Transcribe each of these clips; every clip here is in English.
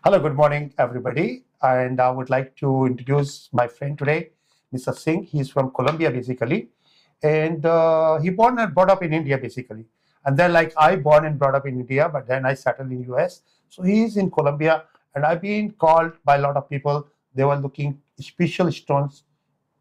Hello, good morning, everybody. And I would like to introduce my friend today, Mr. Singh. He's from Colombia, basically. And he born and brought up in India, basically. And then like I born and brought up in India, but then I settled in US. So he's in Colombia. And I've been called by a lot of people. They were looking special stones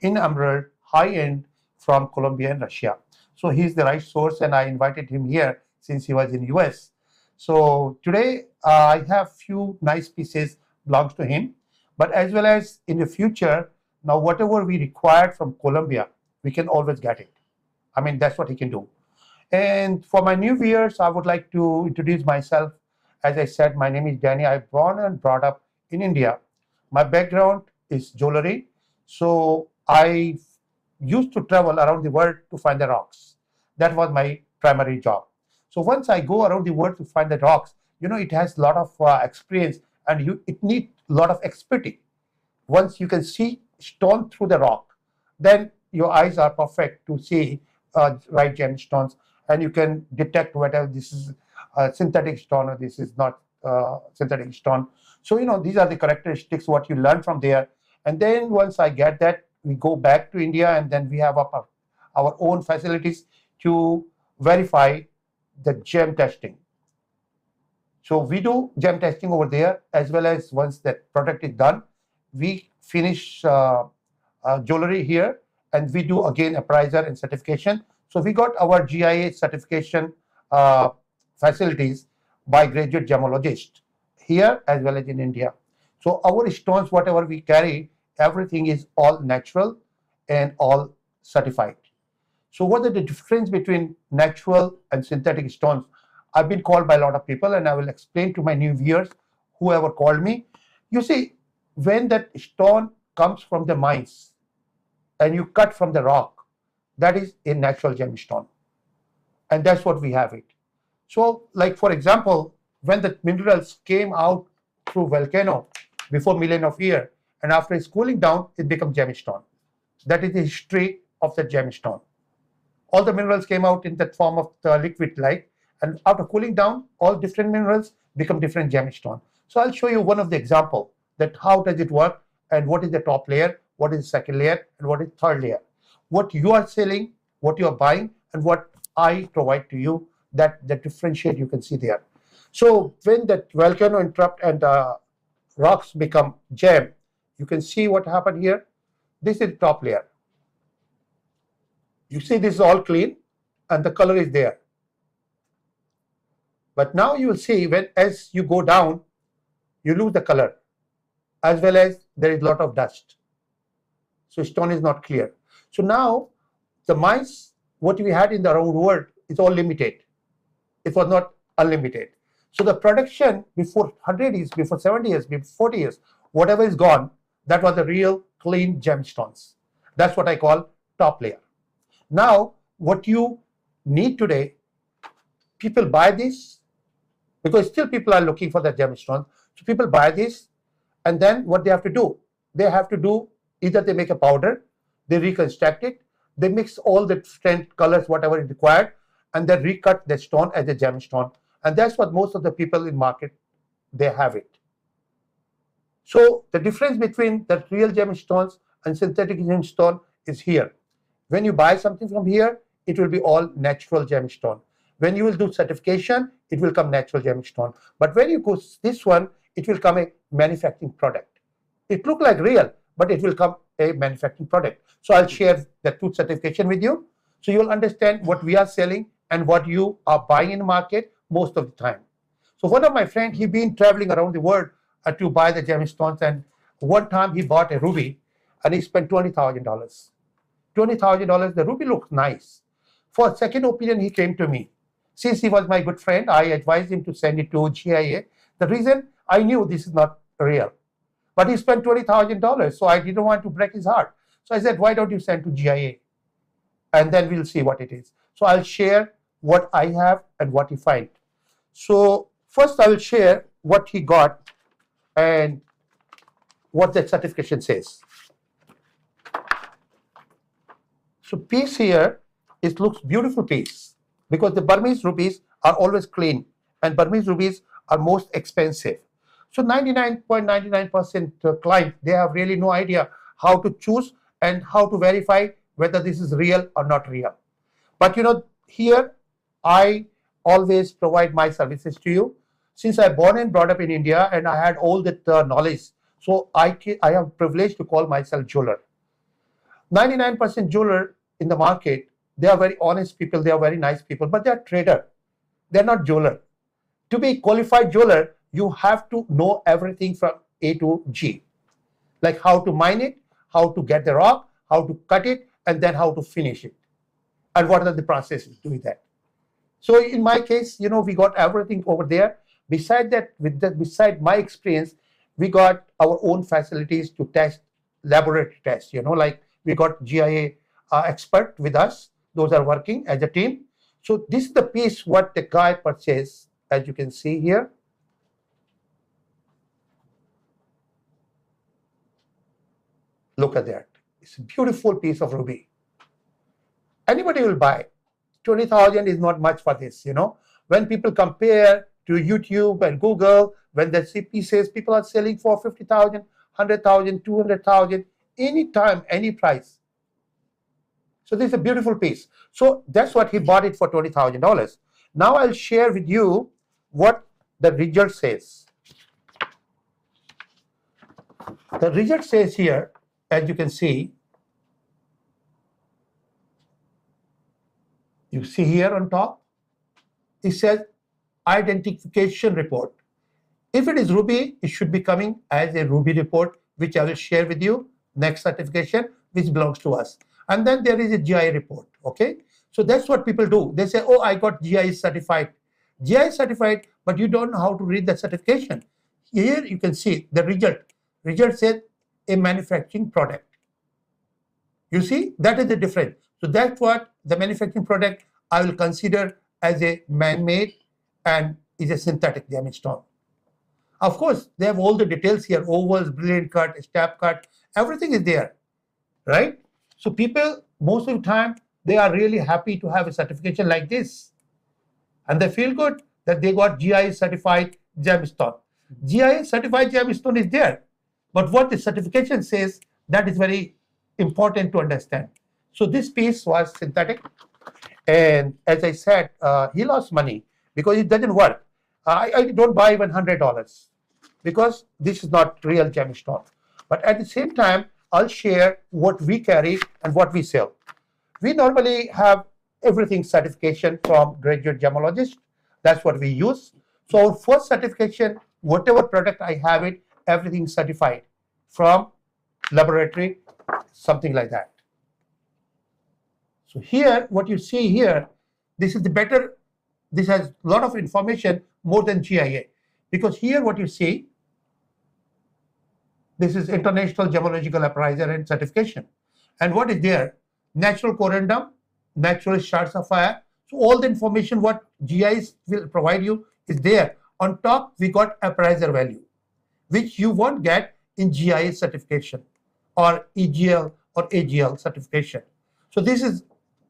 in emerald, high-end from Colombia and Russia. So he's the right source, and I invited him here since he was in US. So today I have few nice pieces belongs to him, but as well as in the future, now whatever we required from Colombia, we can always get it. I mean, that's what he can do. And for my new viewers, I would like to introduce myself. As I said, my name is Danny. I born and brought up in India. My background is jewelry. So I used to travel around the world to find the rocks. That was my primary job. So once I go around the world to find the rocks, it has a lot of experience, and it needs a lot of expertise. Once you can see stone through the rock, then your eyes are perfect to see right gemstones, and you can detect whether this is a synthetic stone or this is not synthetic stone. So these are the characteristics what you learn from there. And then once I get that, we go back to India, and then we have our own facilities to verify the gem testing. So we do gem testing over there, as well as once that product is done, we finish jewelry here, and we do again appraiser and certification. So we got our GIA certification facilities by graduate gemologists here as well as in India. So our stones, whatever we carry, everything is all natural and all certified. So what is the difference between natural and synthetic stones? I've been called by a lot of people, and I will explain to my new viewers, whoever called me. You see, when that stone comes from the mines and you cut from the rock, that is a natural gemstone. And that's what we have it. So like, for example, when the minerals came out through volcano before million of years, and after it's cooling down, it becomes gemstone. That is the history of the gemstone. All the minerals came out in that form of the liquid light, and after cooling down, all different minerals become different gemstone. So I'll show you one of the example that how does it work, and what is the top layer, what is the second layer, and what is the third layer. What you are selling, what you are buying, and what I provide to you, that differentiate you can see there. So when that volcano erupt and rocks become gem, you can see what happened here. This is the top layer. You see this is all clean and the color is there. But now you will see as you go down, you lose the color, as well as there is a lot of dust. So stone is not clear. So now the mines, what we had in the around world, is all limited. It was not unlimited. So the production before 100 years, before 70 years, before 40 years, whatever is gone, that was the real clean gemstones. That's what I call top layer. Now, what you need today, people buy this because still people are looking for the gemstones. So people buy this, and then what they have to do? They have to do either they make a powder, they reconstruct it, they mix all the different colors, whatever is required, and then recut the stone as a gemstone. And that's what most of the people in market, they have it. So the difference between the real gemstones and synthetic gemstone is here. When you buy something from here, it will be all natural gemstone. When you will do certification, it will come natural gemstone. But when you go this one, it will come a manufacturing product. It look like real, but it will come a manufacturing product. So I'll share the two certification with you, so you'll understand what we are selling and what you are buying in the market most of the time. So one of my friends, he been traveling around the world to buy the gemstones, and one time he bought a ruby and he spent $20,000. $20,000, the ruby looks nice. For a second opinion, he came to me. Since he was my good friend, I advised him to send it to GIA. The reason, I knew this is not real. But he spent $20,000, so I didn't want to break his heart. So I said, why don't you send to GIA? And then we'll see what it is. So I'll share what I have and what he find. So first I will share what he got and what the certification says. So piece here, it looks beautiful piece because the Burmese rubies are always clean, and Burmese rubies are most expensive. So 99.99% client, they have really no idea how to choose and how to verify whether this is real or not real. But here I always provide my services to you. Since I born and brought up in India and I had all that knowledge, so I am privileged to call myself jeweler. 99% jeweler in the market, they are very honest people, they are very nice people, but they are trader. They are not jeweler. To be qualified jeweler, you have to know everything from A to G, like how to mine it, how to get the rock, how to cut it, and then how to finish it, and what are the processes doing that. So in my case, we got everything over there. Beside that, beside my experience, we got our own facilities to test, laboratory tests. Like we got GIA expert with us. Those are working as a team. So this is the piece what the guy purchased, as you can see here. Look at that. It's a beautiful piece of ruby. Anybody will buy. 20,000 is not much for this, When people compare to YouTube and Google, when they see pieces, people are selling for 50,000, 100,000, 200,000, anytime, any price. So this is a beautiful piece. So that's what he bought it for $20,000. Now I'll share with you what the result says. The result says here, as you can see, you see here on top, it says identification report. If it is ruby, it should be coming as a ruby report, which I will share with you, next certification, which belongs to us. And then there is a GIA report, okay? So that's what people do. They say, oh, I got GIA certified. GIA certified, but you don't know how to read the certification. Here you can see the result. Result says a manufacturing product. You see, that is the difference. So that's what the manufacturing product I will consider as a man-made and is a synthetic gemstone. Of course, they have all the details here, ovals, brilliant cut, stab cut, everything is there, right? So people, most of the time, they are really happy to have a certification like this. And they feel good that they got GIA certified gemstone. GIA certified gemstone is there. But what the certification says, that is very important to understand. So this piece was synthetic. And as I said, he lost money because it doesn't work. I don't buy even $100 because this is not real gemstone. But at the same time, I'll share what we carry and what we sell. We normally have everything certification from graduate gemologist. That's what we use. So our first certification, whatever product I have it, everything certified from laboratory, something like that. So here, what you see here, this is the better, this has a lot of information more than GIA. Because here what you see, this is International Gemological Appraiser and Certification. And what is there? Natural corundum, natural shards of fire. So all the information what GIS will provide you is there. On top, we got appraiser value, which you won't get in GIS certification or EGL or AGL certification. So this is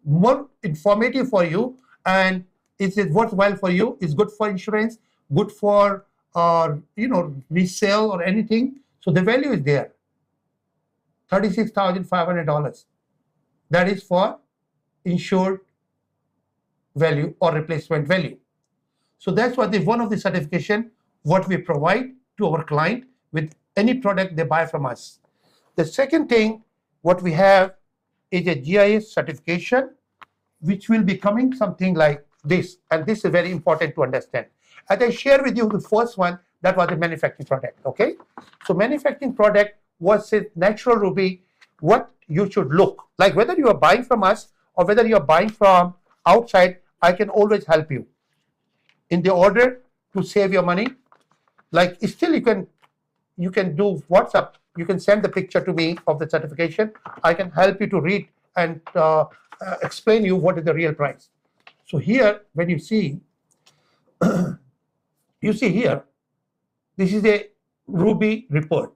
more informative for you and it is worthwhile for you. It's good for insurance, good for resale or anything. So the value is there, $36,500. That is for insured value or replacement value. So that's what one of the certification what we provide to our client with any product they buy from us. The second thing what we have is a GIS certification, which will be coming something like this. And this is very important to understand. As I share with you the first one, that was a manufacturing product, okay? So manufacturing product was a natural ruby, what you should look like, whether you are buying from us or whether you are buying from outside, I can always help you in the order to save your money. Like still you can do WhatsApp, you can send the picture to me of the certification. I can help you to read and explain you what is the real price. So here, when you see, you see here, this is a ruby report.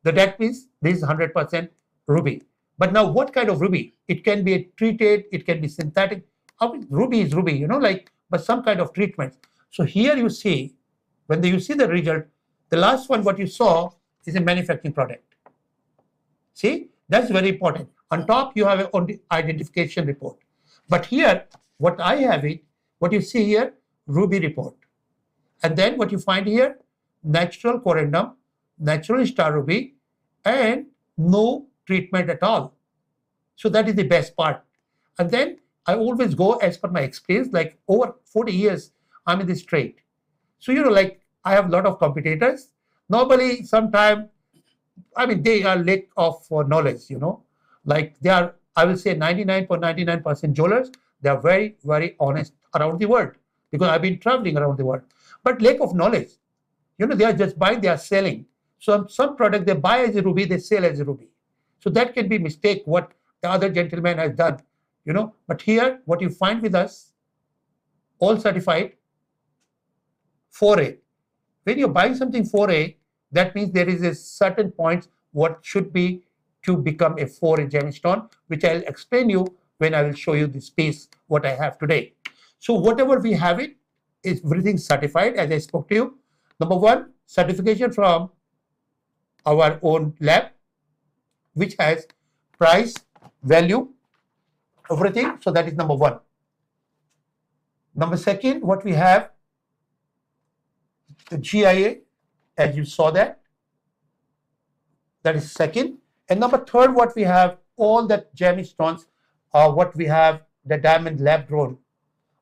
That means this is 100% ruby. But now what kind of ruby? It can be a treated, it can be synthetic. Ruby is ruby, but some kind of treatment. So here you see, when you see the result, The last one, what you saw, is a manufacturing product. See, that's very important. On top, you have an identification report. But here, what I have it, what you see here, Ruby report. And then what you find here, natural corundum, natural star ruby, and no treatment at all. So that is the best part. And then I always go as per my experience, like over 40 years, I'm in this trade. So, like I have a lot of competitors. Normally, sometimes, they are lack of knowledge, like they are, I will say 99.99% jewelers, they are very, very honest around the world because I've been traveling around the world. But lack of knowledge, they are just buying, they are selling. So some product they buy as a ruby, they sell as a ruby. So that can be mistake what the other gentleman has done, But here, what you find with us, all certified 4A. When you're buying something 4A, that means there is a certain points what should be to become a 4A gemstone, which I'll explain you when I will show you this piece, what I have today. So whatever we have it, is everything certified, as I spoke to you. Number one, certification from our own lab, which has price, value, everything. So that is number one. Number second, what we have, the GIA, as you saw that is second. And number third, what we have, all the gemstones, what we have, the diamond lab grown.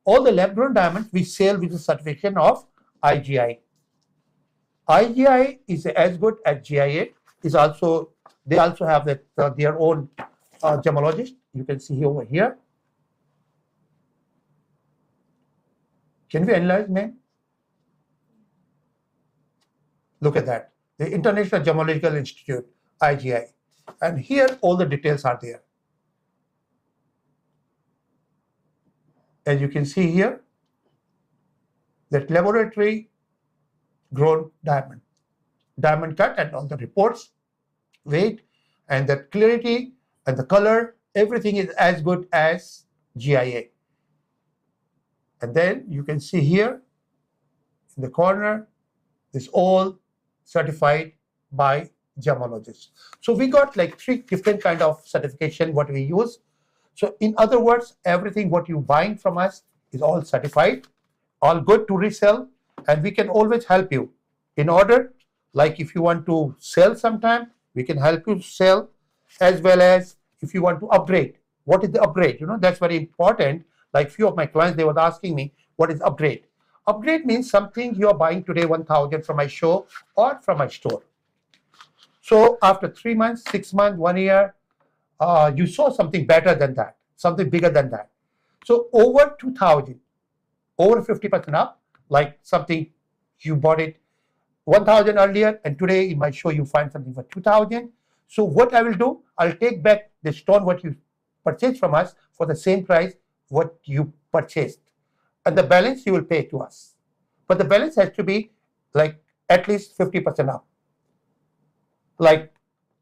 All the lab grown diamonds we sell with the certification of IGI. IGI is as good as GIA. They also have their own gemologist. You can see over here. Can we analyze, man? Look at that. The International Gemological Institute, IGI. And here all the details are there. As you can see here, that laboratory grown diamond cut, and all the reports, weight, and the clarity and the color, everything is as good as GIA. And then you can see here in the corner, this all certified by gemologists. So we got like 3 different kind of certification what we use. So in other words, everything what you buying from us is all certified, all good to resell, and we can always help you in order, like if you want to sell sometime, we can help you sell, as well as if you want to upgrade. What is the upgrade? That's very important. Like few of my clients, they were asking me, what is upgrade? Upgrade means something you are buying today 1,000 from my show or from my store. So after 3 months, 6 months, 1 year, you saw something better than that, something bigger than that. So over 2,000, over 50% up, like something you bought it 1,000 earlier, and today in my show you find something for 2,000. So what I will do, I'll take back the stone what you purchased from us for the same price what you purchased, and the balance you will pay to us. But the balance has to be like at least 50% up. Like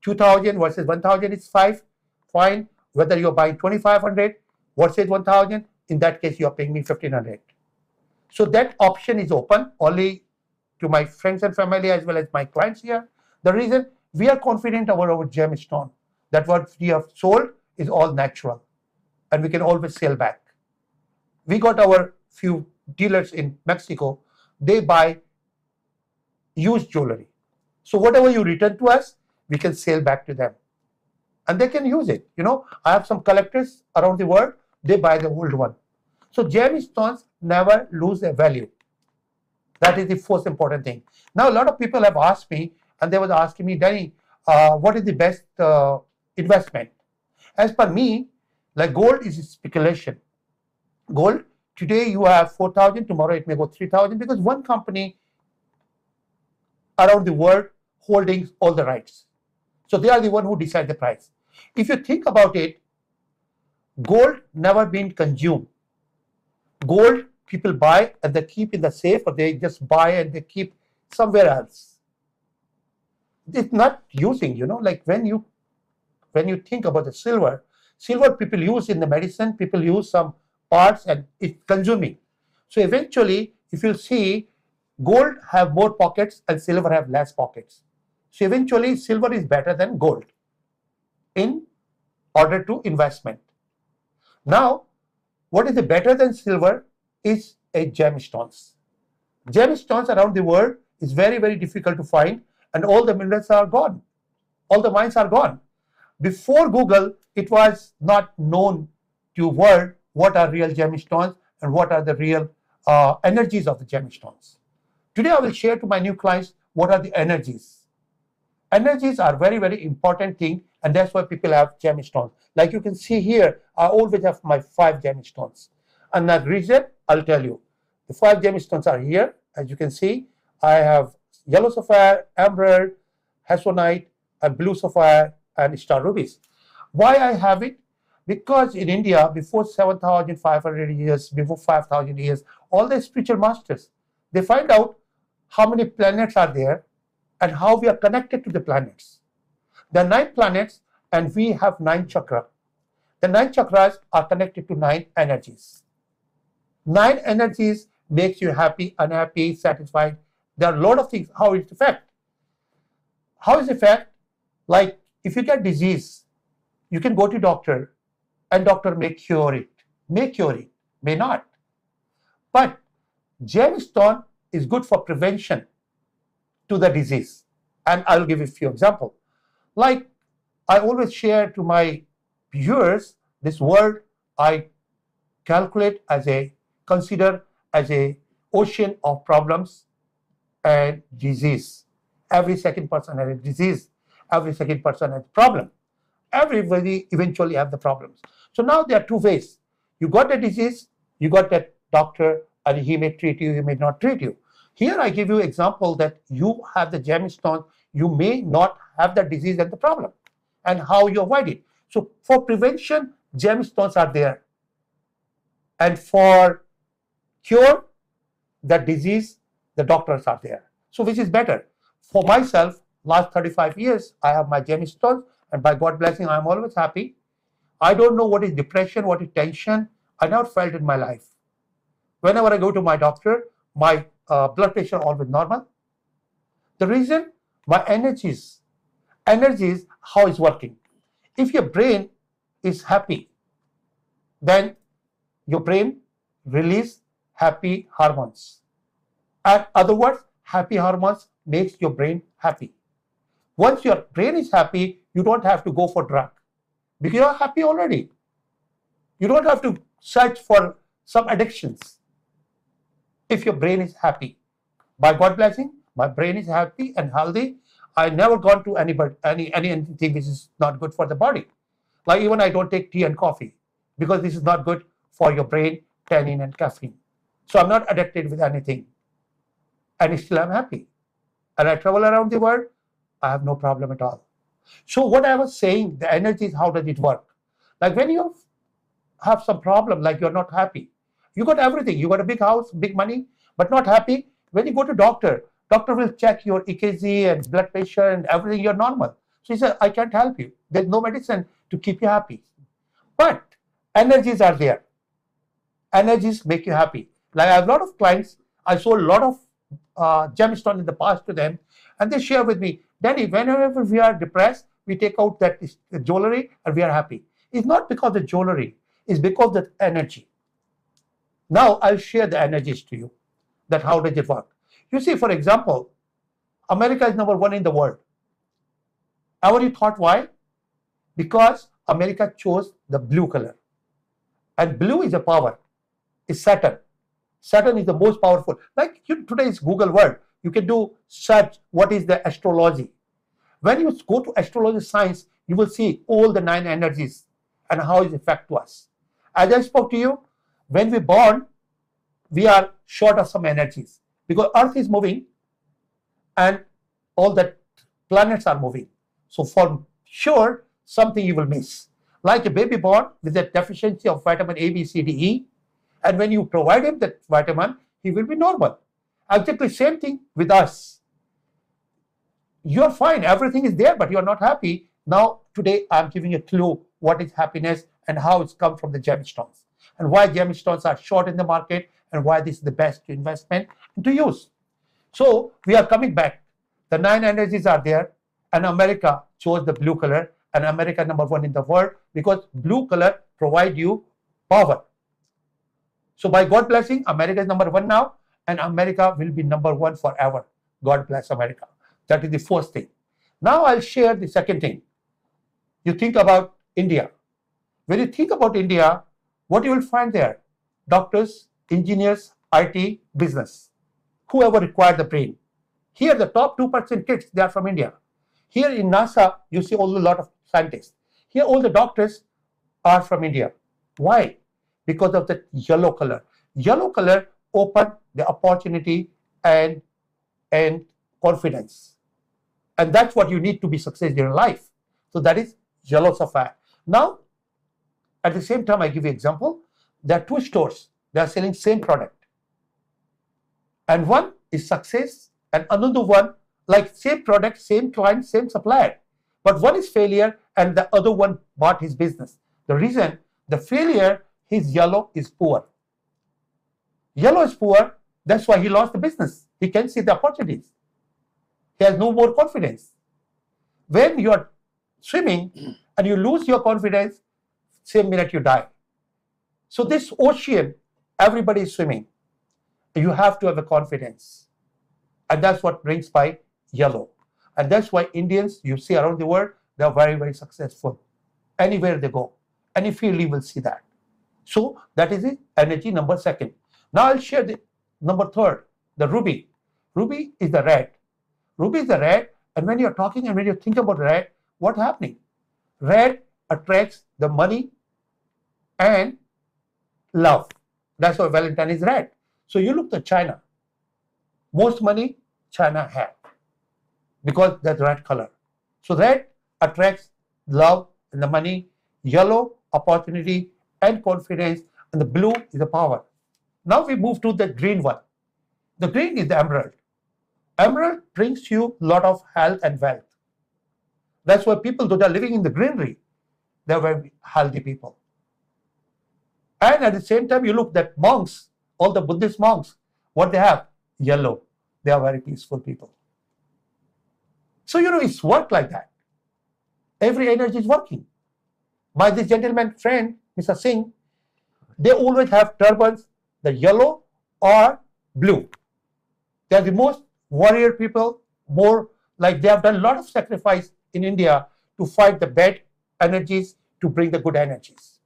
2,000 versus 1,000 is 5. Fine. Whether you're buying 2,500 versus 1,000, in that case you are paying me 1,500. So that option is open only to my friends and family as well as my clients here. The reason we are confident about our gemstone, that what we have sold is all natural, and we can always sell back. We got our few dealers in Mexico, they buy used jewelry. So whatever you return to us, we can sell back to them, and they can use it. I have some collectors around the world, they buy the old one. So gemstones never lose their value. That is the first important thing. Now, a lot of people have asked me, and they were asking me, Danny, what is the best investment? As per me, like gold is speculation. Gold, today you have 4,000, tomorrow it may go 3,000, because one company around the world holding all the rights. So they are the one who decide the price. If you think about it, gold never been consumed. Gold people buy and they keep in the safe, or they just buy and they keep somewhere else. It's not using, like when you think about the silver people use in the medicine, people use some parts and it's consuming. So eventually, if you see, Gold have more pockets and silver have less pockets. So eventually silver is better than gold in order to investment. Now, what is better than silver is a gemstones. Gemstones around the world is very, very difficult to find, and all the minerals are gone. All the mines are gone. Before Google, it was not known to world what are real gemstones and what are the real energies of the gemstones. Today, I will share to my new clients what are the energies. Energies are very, very important thing, and that's why people have gemstones. Like you can see here, I always have my 5 gemstones. And that reason, I'll tell you. The 5 gemstones are here. As you can see, I have yellow sapphire, emerald, hassonite, and blue sapphire, and star rubies. Why I have it? Because in India, before 7,500 years, before 5,000 years, all the spiritual masters, they find out how many planets are there and how we are connected to the planets. There are 9 planets and we have 9 chakras. The 9 chakras are connected to 9 energies. 9 energies makes you happy, unhappy, satisfied. There are a lot of things, how it affects. How is it affect? Like if you get disease, you can go to doctor and doctor may cure it. May cure it, may not. But gemstone is good for prevention to the disease. And I'll give you a few examples. Like I always share to my viewers, this word I calculate as a, consider as a ocean of problems and disease. Every second person has a disease. Every second person has a problem. Everybody eventually have the problems. So now there are 2 ways. You got the disease, you got that doctor, and he may treat you, he may not treat you. Here I give you example that you have the gemstone, you may not have the disease and the problem, and how you avoid it. So for prevention, gemstones are there. And for cure the disease, the doctors are there. So which is better? For myself, last 35 years, I have my gemstones, and by God's blessing, I'm always happy. I don't know what is depression, what is tension. I never felt in my life. Whenever I go to my doctor, my blood pressure always normal. The reason, my energies how it's working. If your brain is happy, then your brain release happy hormones. In other words, happy hormones makes your brain happy. Once your brain is happy, you don't have to go for drug because you're happy already. You don't have to search for some addictions. If your brain is happy, by God's blessing, my brain is happy and healthy. I never gone to anything which is not good for the body. Like even I don't take tea and coffee because this is not good for your brain, tannin and caffeine. So I'm not addicted with anything. And still I'm happy. And I travel around the world, I have no problem at all. So what I was saying, the energies, how does it work? Like when you have some problem, like you're not happy, you got everything. You got a big house, big money, but not happy. When you go to doctor will check your EKG and blood pressure and everything, you're normal. So he said, I can't help you. There's no medicine to keep you happy. But energies are there. Energies make you happy. Like I have a lot of clients, I sold a lot of gemstones in the past to them, and they share with me, Danny, whenever we are depressed, we take out that jewelry and we are happy. It's not because of the jewelry, it's because of the energy. Now I'll share the energies to you, that how does it work. You see, for example, America is number 1 in the world. Ever you thought why? Because America chose the blue color. And blue is a power, it's Saturn. Saturn is the most powerful. Like today's Google world, you can do search what is the astrology. When you go to astrology science, you will see all the 9 energies and how it affects to us. As I spoke to you, when we're born, we are short of some energies because Earth is moving and all the planets are moving. So for sure, something you will miss. Like a baby born with a deficiency of vitamin A, B, C, D, E, and when you provide him that vitamin, he will be normal. Exactly same thing with us. You're fine, everything is there, but you're not happy. Now, today, I'm giving a clue what is happiness and how it's come from the gemstones and why gemstones are short in the market and why this is the best investment to use. So we are coming back. The 9 energies are there, and America chose the blue color, and America #1 in the world because blue color provide you power. So by God blessing, America is #1 now, and America will be #1 forever. God bless America. That is the first thing. Now I'll share the second thing. You think about India. When you think about India, what you will find there? Doctors, engineers, IT, business. Whoever required the brain. Here, the top 2% kids, they are from India. Here in NASA, you see a lot of scientists. Here, all the doctors are from India. Why? Because of the yellow color. Yellow color open the opportunity and confidence. And that's what you need to be successful in your life. So that is yellow sapphire. Now, at the same time, I give you an example. There are 2 stores. They are selling same product. And one is success and another one, like same product, same client, same supplier. But one is failure and the other one bought his business. The reason, the failure, his yellow is poor. Yellow is poor, that's why he lost the business. He can't see the opportunities. He has no more confidence. When you are swimming and you lose your confidence, same minute you die. So this ocean, everybody is swimming. You have to have a confidence. And that's what brings by yellow. And that's why Indians, you see around the world, they are very, very successful. Anywhere they go, any field you will see that. So that is the energy #2. Now I'll share the #3, the ruby. Ruby is the red. Ruby is the red, and when you're talking and when you think about red, what's happening? Red attracts the money and love. That's why Valentine is red. So you look at China. Most money China have because that's red color. So red attracts love and the money, yellow opportunity and confidence, and the blue is the power. Now we move to the green one. The green is the emerald. Emerald brings you a lot of health and wealth. That's why people that are living in the greenery, they're very healthy people. And at the same time, you look at monks, all the Buddhist monks, what they have? Yellow. They are very peaceful people. So, it's work like that. Every energy is working. My this gentleman friend, Mr. Singh, they always have turbans, the yellow or blue. They are the most warrior people, more like they have done a lot of sacrifice in India to fight the bad energies to bring the good energies.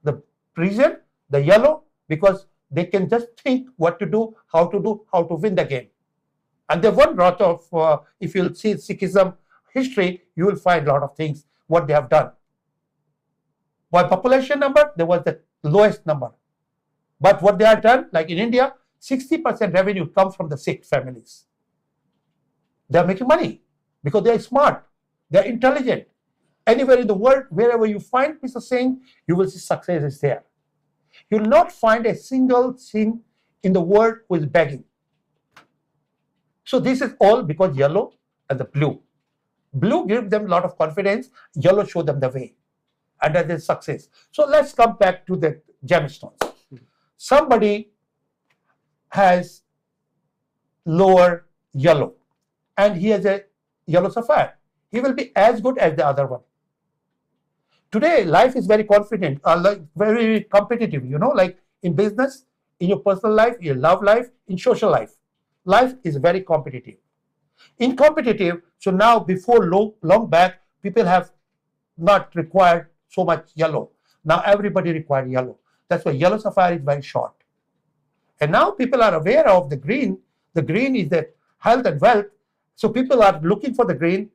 The reason, the yellow, because they can just think what to do, how to win the game. And they won a lot of, if you'll see Sikhism history, you will find a lot of things, what they have done. By population number, there was the lowest number. But what they have done, like in India, 60% revenue comes from the Sikh families. They are making money because they are smart, they are intelligent. Anywhere in the world, wherever you find Mr. Singh, you will see success is there. You will not find a single thing in the world who is begging. So this is all because yellow and the blue. Blue gives them a lot of confidence, yellow show them the way. And that is success. So let's come back to the gemstones. Somebody has lower yellow and he has a yellow sapphire. He will be as good as the other one. Today, life is very confident, very competitive, like in business, in your personal life, your love life, in social life. Life is very competitive. In competitive, so now before long back, people have not required so much yellow. Now everybody requires yellow. That's why yellow sapphire is very short. And now people are aware of the green. The green is the health and wealth. So people are looking for the green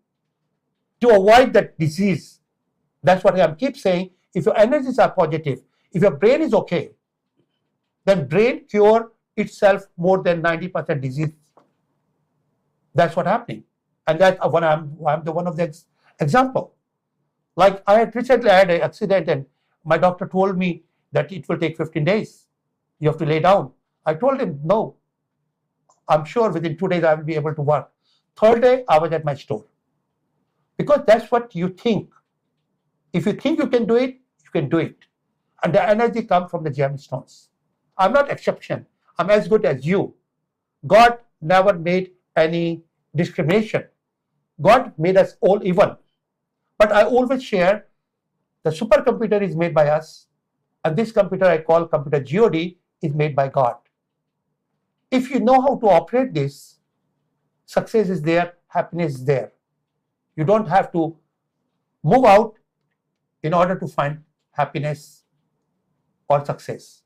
to avoid that disease. That's what I keep saying. If your energies are positive, if your brain is okay, then brain cure itself more than 90% disease. That's what's happening. And that's when I'm the one of the example. Like I had recently had an accident and my doctor told me that it will take 15 days. You have to lay down. I told him, no, I'm sure within 2 days I will be able to work. Third day, I was at my store. Because that's what you think. If you think you can do it, you can do it. And the energy comes from the gemstones. I'm not exception. I'm as good as you. God never made any discrimination. God made us all even. But I always share the supercomputer is made by us, and this computer I call computer God is made by God. If you know how to operate this, success is there, happiness is there. You don't have to move out in order to find happiness or success.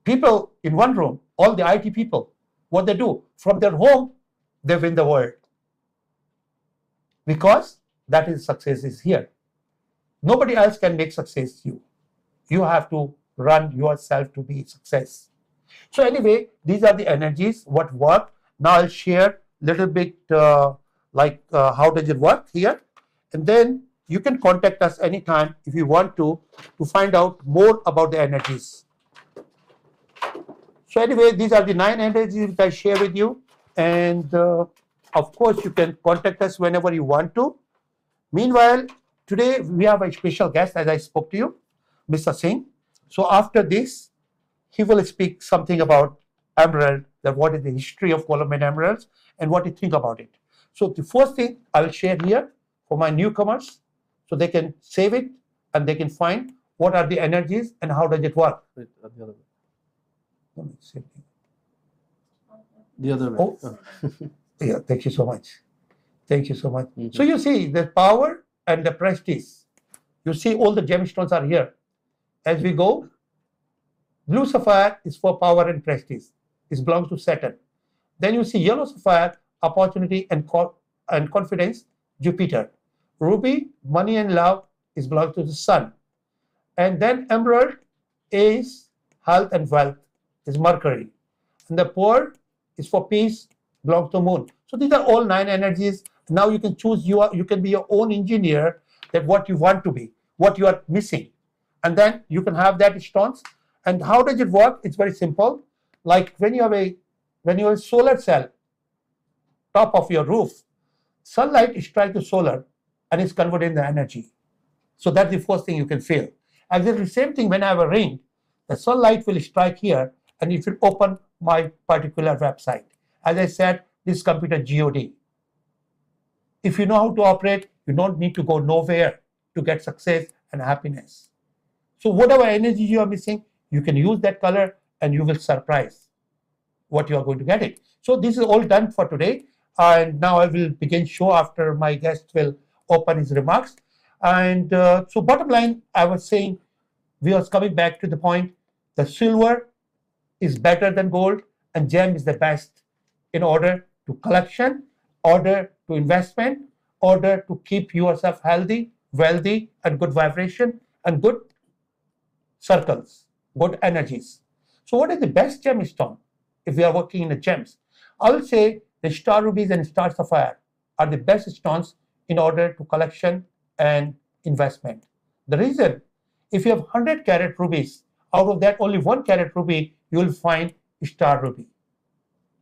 People in one room, all the IT people, what they do, from their home, they win the world. Because that is success is here. Nobody else can make success you. You have to run yourself to be success. So anyway, these are the energies, what work. Now I'll share a little bit how does it work here. And then you can contact us anytime if you want to find out more about the energies. So anyway, these are the 9 energies that I share with you. And of course, you can contact us whenever you want to. Meanwhile, today we have a special guest, as I spoke to you, Mr. Singh. So after this, he will speak something about emerald, that what is the history of Colombian emeralds and what you think about it. So the first thing I will share here for my newcomers, so they can save it and they can find what are the energies and how does it work. Wait, the other way. The other way. Oh. Yeah, thank you so much. Thank you so much. So you see the power and the prestige. You see all the gemstones are here. As we go, blue sapphire is for power and prestige. It belongs to Saturn. Then you see yellow sapphire, opportunity and confidence, Jupiter. Ruby, money and love, is belongs to the Sun. And then emerald is health and wealth, is Mercury. And the pearl is for peace, belongs to Moon. So these are all 9 energies. Now you can choose, you can be your own engineer, that what you want to be, what you are missing. And then you can have that stones. And how does it work? It's very simple. Like when you have a solar cell top of your roof, sunlight strikes the solar and is converted into energy. So that's the first thing you can feel. And then the same thing when I have a ring, the sunlight will strike here and it will open my particular website. As I said, this computer God. If you know how to operate, you don't need to go nowhere to get success and happiness. So whatever energy you are missing, you can use that color and you will surprise what you are going to get it. So this is all done for today. And now I will begin show after my guest will open his remarks. And so bottom line, I was saying, we are coming back to the point, the silver is better than gold and gem is the best in order to collection, order to investment, order to keep yourself healthy, wealthy, and good vibration and good circles, good energies. So what is the best gemstone if we are working in the gems? I will say the star rubies and star sapphire are the best stones in order to collection and investment. The reason, if you have 100 carat rubies, out of that only 1 carat ruby, you will find star ruby.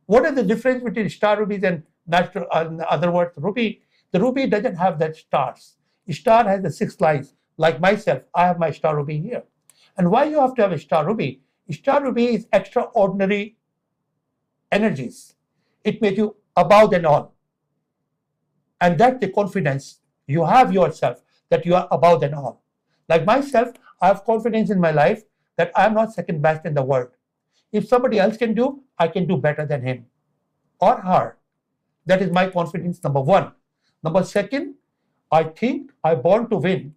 What is the difference between star rubies and natural, in other words, ruby? The ruby doesn't have that stars. Star has the 6 lines. Like myself, I have my star ruby here. And why you have to have a star ruby? Star ruby is extraordinary energies. It makes you above than all. And that's the confidence you have yourself, that you are above than all. Like myself, I have confidence in my life that I am not second best in the world. If somebody else can do, I can do better than him or her. That is my confidence, number 1. Number 2, I think I'm born to win.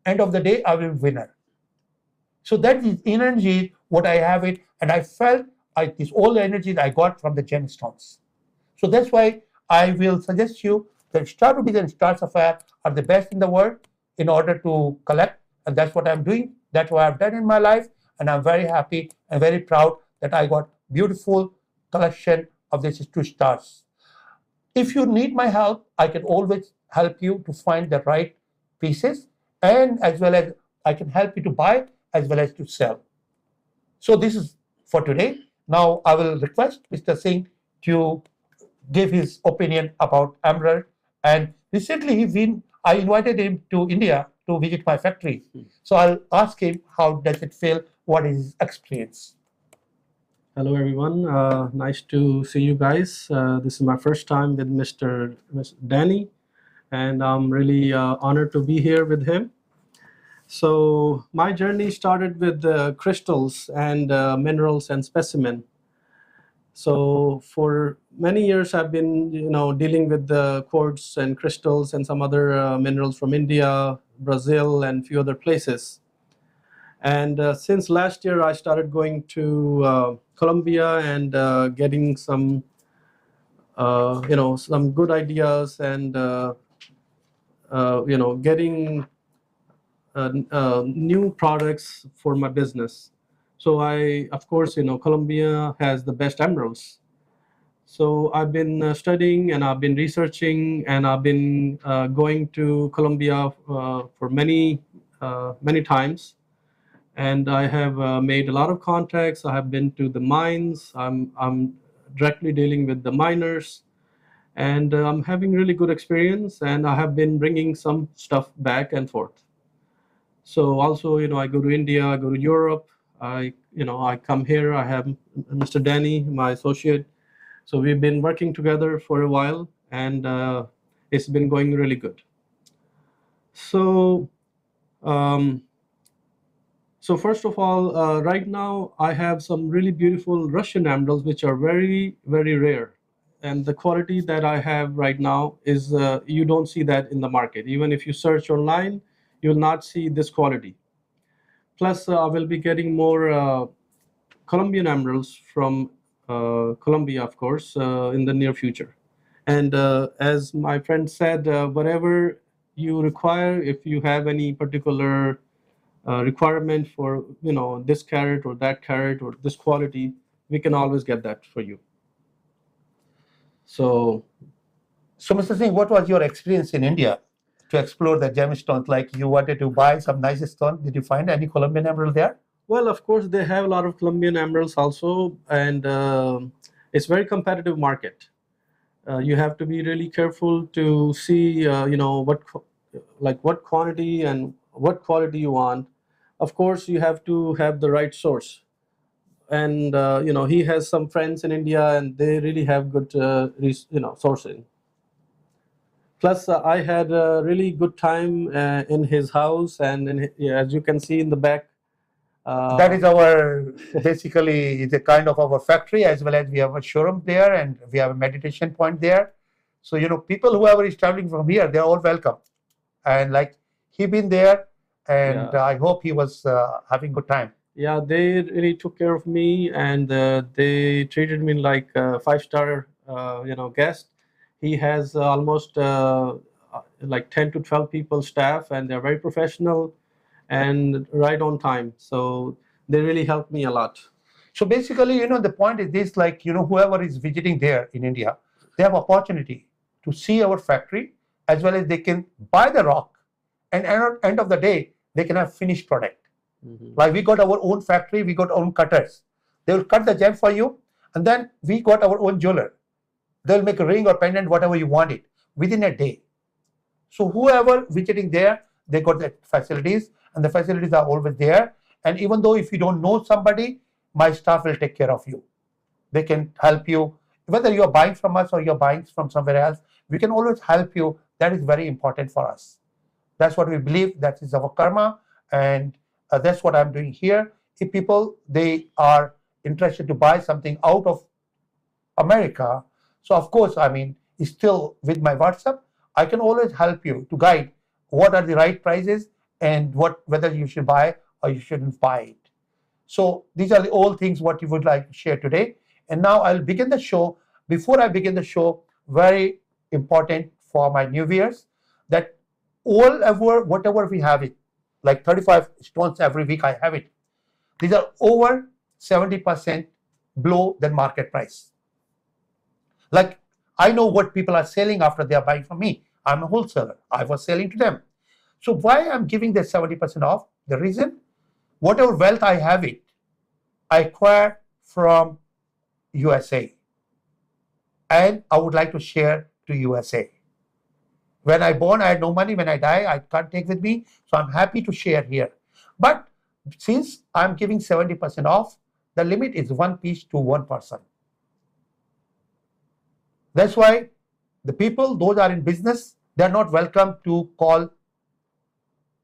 End of the day, I will be winner. So that is energy, what I have it, and I felt this all the energies I got from the gemstones. So that's why I will suggest you that star rubies and star sapphire are the best in the world in order to collect, and that's what I'm doing. That's what I've done in my life, and I'm very happy and very proud that I got beautiful collection of these 2 stars. If you need my help, I can always help you to find the right pieces, and as well as I can help you to buy as well as to sell. So this is for today. Now I will request Mr. Singh to give his opinion about emerald. And recently I invited him to India to visit my factory. So I'll ask him how does it feel, what is his experience. Hello, everyone. Nice to see you guys. This is my first time with Mr. Danny, and I'm really honored to be here with him. So my journey started with crystals and minerals and specimen. So for many years, I've been, dealing with the quartz and crystals and some other minerals from India, Brazil, and few other places. And since last year, I started going to Colombia and getting some, some good ideas and, getting new products for my business. So of course, Colombia has the best emeralds. So I've been studying and I've been researching and I've been going to Colombia for many times. And I have made a lot of contacts. I have been to the mines. I'm directly dealing with the miners, and I'm having really good experience. And I have been bringing some stuff back and forth. So also, I go to India, I go to Europe. I come here. I have Mr. Danny, my associate. So we've been working together for a while, and it's been going really good. So. So first of all, right now I have some really beautiful Russian emeralds, which are very, very rare. And the quality that I have right now is, you don't see that in the market. Even if you search online, you'll not see this quality. Plus, I will be getting more Colombian emeralds from Colombia, of course, in the near future. And as my friend said, whatever you require, if you have any particular requirement for this carat or that carat or this quality, we can always get that for you. So Mr. Singh, what was your experience in India to explore the gemstones? Like you wanted to buy some nice stone. Did you find any Colombian emerald there? well, of course they have a lot of Colombian emeralds also, and it's very competitive market. You have to be really careful to see what quantity and what quality you want. Of course you have to have the right source, and he has some friends in India, and they really have good sourcing. Plus, I had a really good time in his house, and as you can see in the back. That is our basically it's a kind of our factory, as well as we have a showroom there and we have a meditation point there. So people whoever is traveling from here, they're all welcome. And like he been there, and Yeah. I hope he was having good time. Yeah, they really took care of me, and they treated me like a five-star, guest. He has almost like 10 to 12 people staff, and they're very professional and right on time. So they really helped me a lot. So basically, the point is this: like whoever is visiting there in India, they have opportunity to see our factory, as well as they can buy the rock, and at the end of the day, they can have finished product. Like we got our own factory, we got our own cutters. They will cut the gem for you, and then we got our own jeweler. They'll make a ring or pendant, whatever you want it, within a day. So whoever visiting there, they got the facilities, and the facilities are always there. And even though if you don't know somebody, my staff will take care of you. They can help you, whether you're buying from us or you're buying from somewhere else. We can always help you. That is very important for us. That's what we believe. That is our karma, and that's what I'm doing here. If people they are interested to buy something out of America, so of course, it's still with my WhatsApp, I can always help you to guide what are the right prices and whether you should buy or you shouldn't buy it. So these are the all things what you would like to share today. And now I'll begin the show. Before I begin the show, very important for my new viewers that whatever we have it, like 35 stones every week I have it. These are over 70% below than market price. Like I know what people are selling after they are buying from me. I'm a wholesaler. I was selling to them. So why I'm giving this 70% off? The reason, whatever wealth I have it, I acquire from USA. And I would like to share to USA. When I born, I had no money. When I die, I can't take with me. So I'm happy to share here. But since I'm giving 70% off, The limit is 1 piece to 1 person. That's why the people, those are in business, they're not welcome to call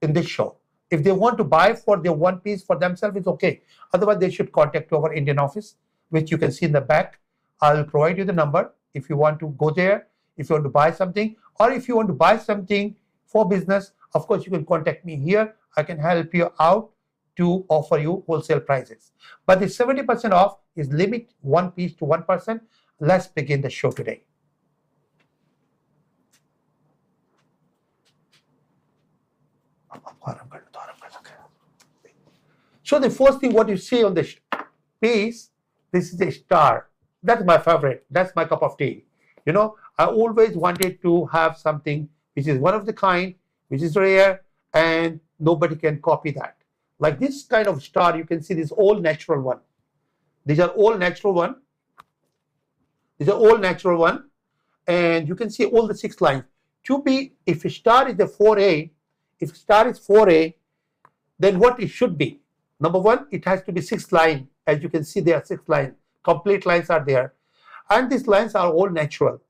in this show. If they want to buy for their 1 piece for themselves, it's okay. Otherwise, they should contact our Indian office, which you can see in the back. I'll provide you the number if you want to go there, if you want to buy something, or if you want to buy something for business, of course, you can contact me here. I can help you out to offer you wholesale prices. But the 70% off is limit 1 piece to 1 person. Let's begin the show today. So the first thing what you see on the piece, this is a star. That's my favorite. That's my cup of tea. You know, I always wanted to have something which is one of the kind, which is rare, and nobody can copy that. Like this kind of star, you can see this all natural one. These are all natural one. These are all natural one. And you can see all the 6 lines. To be, if a star is a 4A, if star is 4A, then what it should be? Number 1, it has to be 6 lines. As you can see, there are 6 lines. Complete lines are there. And these lines are all natural.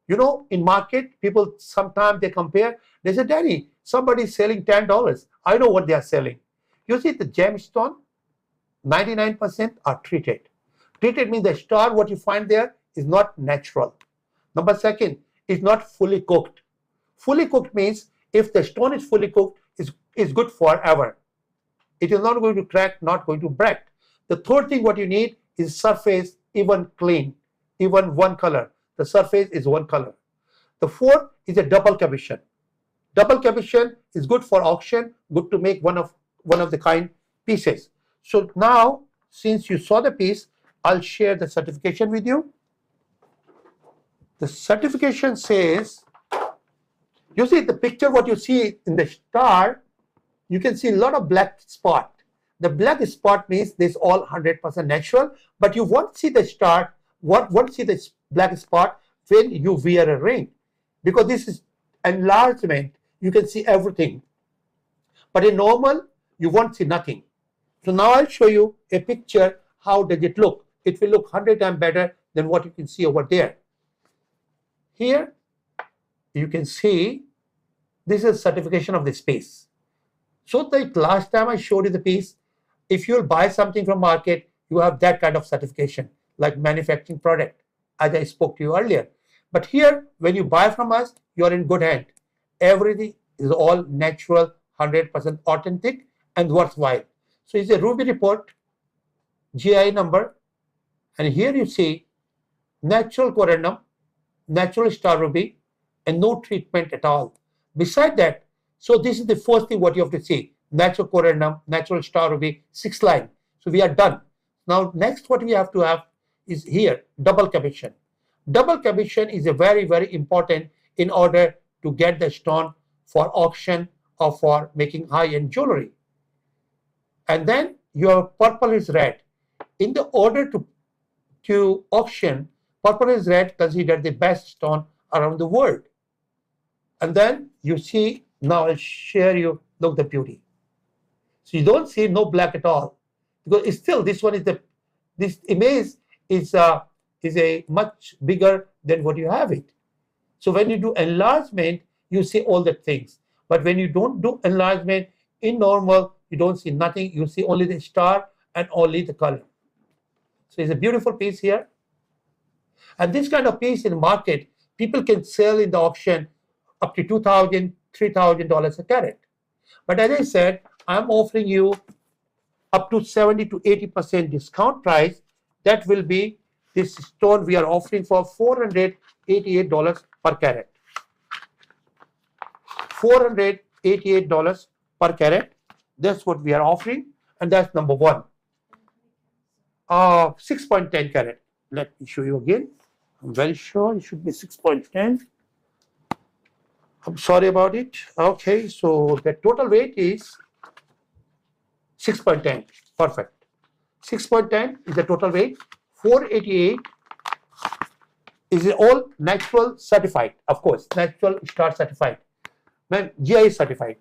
You know, in market, people sometimes they compare. They say, Danny, somebody is selling $10. I know what they are selling. You see, the gemstone, 99% are treated. Treated means the star, what you find there is not natural. Number 2, is not fully cooked. Fully cooked means if the stone is fully cooked, is good forever. It is not going to crack, not going to break. The 3rd thing what you need is surface even clean, even one color. The surface is one color. The 4th is a double commission. Double commission is good for auction, good to make one of the kind pieces. So now, since you saw the piece, I'll share the certification with you. The certification says, you see the picture, what you see in the star, you can see a lot of black spot. The black spot means this all 100% natural, but you won't see the star, won't see the black spot when you wear a ring, because this is enlargement. You can see everything, but in normal you won't see nothing. So now I'll show you a picture. How does it look? It will look 100 times better than what you can see over there. Here you can see this is certification of the piece. So the last time I showed you the piece, if you'll buy something from market, you have that kind of certification, like manufacturing product, as I spoke to you earlier. But here, when you buy from us, you're in good hand. Everything is all natural, 100% authentic and worthwhile. So it's a Ruby report, GIA number, and here you see natural corundum, natural star ruby, and no treatment at all. Beside that, so this is the first thing what you have to see: natural corundum, natural star ruby, 6 line. So we are done. Now next what we have to have is here double commission. Double commission is a very, very important in order to get the stone for auction or for making high-end jewelry. And then your purple is red. In the order to auction, purple is red considered the best stone around the world. And then you see, now I'll share you, look the beauty. So you don't see no black at all, because it's still this one is this image is a much bigger than what you have it. So when you do enlargement, you see all the things. But when you don't do enlargement in normal, you don't see nothing. You see only the star and only the color. So it's a beautiful piece here. And this kind of piece in the market, people can sell in the auction up to $2,000, $3,000 a carat. But as I said, I'm offering you up to 70 to 80% discount price. That will be this stone we are offering for $488 per carat. $488 per carat. That's what we are offering, and that's number 1. 6.10 carat. Let me show you again. I'm very sure it should be 6.10. I'm sorry about it. Okay, so the total weight is 6.10. Perfect. 6.10 is the total weight. 488 is all natural certified, of course, natural star certified. Man, GIA certified.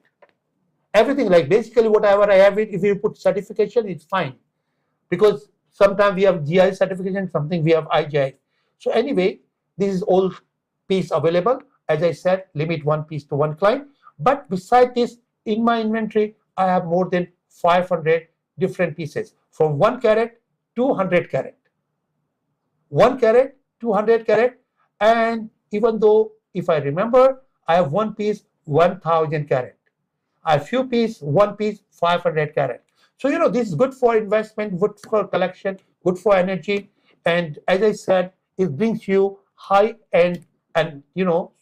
Everything, like basically whatever I have it, if you put certification, it's fine. Because Sometimes we have GI certification, something we have IGI. So anyway, this is all piece available. As I said, limit one piece to one client. But beside this, in my inventory, I have more than 500 different pieces from 1 carat to 100 carat. 1 carat, 200 carat, and even though, if I remember, I have one piece 1000 carat. I have few piece, one piece 500 carat. So this is good for investment, good for collection, good for energy, and as I said, it brings you high end and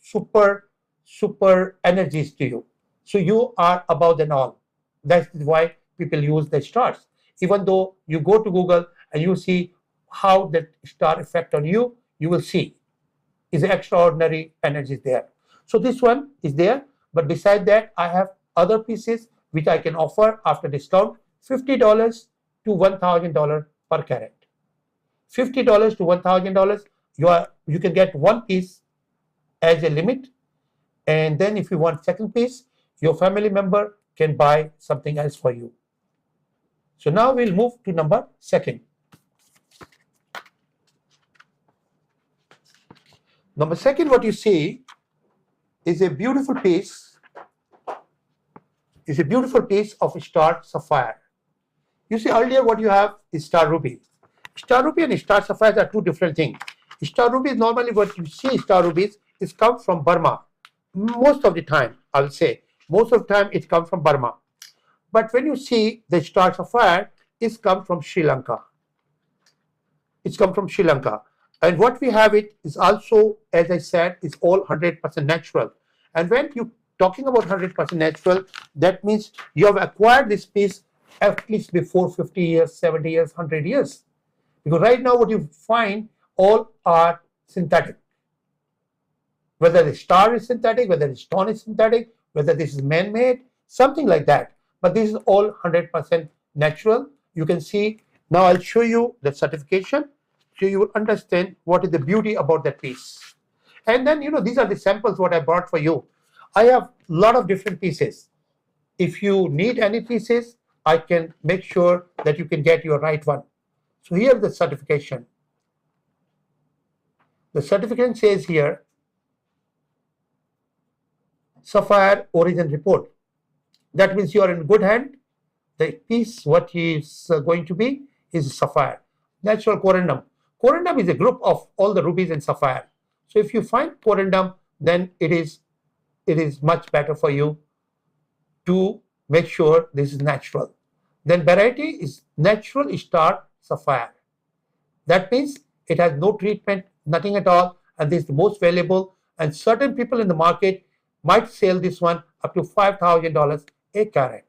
super energies to you. So you are above than all. That's why people use the stars. Even though you go to Google and you see how that star effect on you, you will see is extraordinary energies there. So this one is there, but beside that, I have other pieces which I can offer after discount, $50 to $1,000 per carat. $50 to $1,000, you can get one piece as a limit, and then if you want second piece, your family member can buy something else for you. So now we'll move to number second. Number second, what you see is a beautiful piece. Is a beautiful piece of star sapphire. You see earlier what you have is star ruby. Star ruby and star sapphires are two different things. Star ruby is normally what you see star rubies is come from Burma. Most of the time, I will say, most of the time it comes from Burma. But when you see the star sapphire, it's come from Sri Lanka. It's come from Sri Lanka. And what we have it is also, as I said, is all 100% natural. And when you talking about 100% natural, that means you have acquired this piece at least before 50 years, 70 years, 100 years. Because right now what you find all are synthetic. Whether the star is synthetic, whether the stone is synthetic, whether this is man-made, something like that. But this is all 100% natural. You can see, now I'll show you the certification, so you will understand what is the beauty about that piece. And then, these are the samples what I brought for you. I have a lot of different pieces. If you need any pieces, I can make sure that you can get your right one. So here is the certification. The certificate says here, Sapphire Origin Report. That means you are in good hand. The piece, what is going to be, is sapphire. Natural corundum. Corundum is a group of all the rubies and sapphire. So if you find corundum, then it is much better for you to make sure this is natural. Then variety is natural star sapphire. That means it has no treatment, nothing at all, and this is the most valuable. And certain people in the market might sell this one up to $5,000 a carat.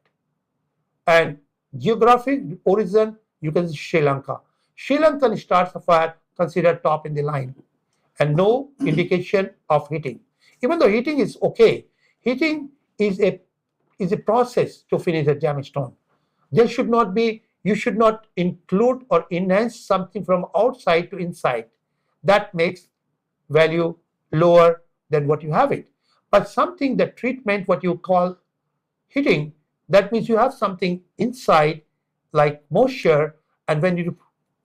And geographic origin, you can see Sri Lanka. Sri Lankan star sapphire considered top in the line, and no indication of heating. Even though heating is okay, heating is a process to finish a gemstone. There should not be, you should not include or enhance something from outside to inside. That makes value lower than what you have it. But something, the treatment, what you call heating, that means you have something inside like moisture, and when you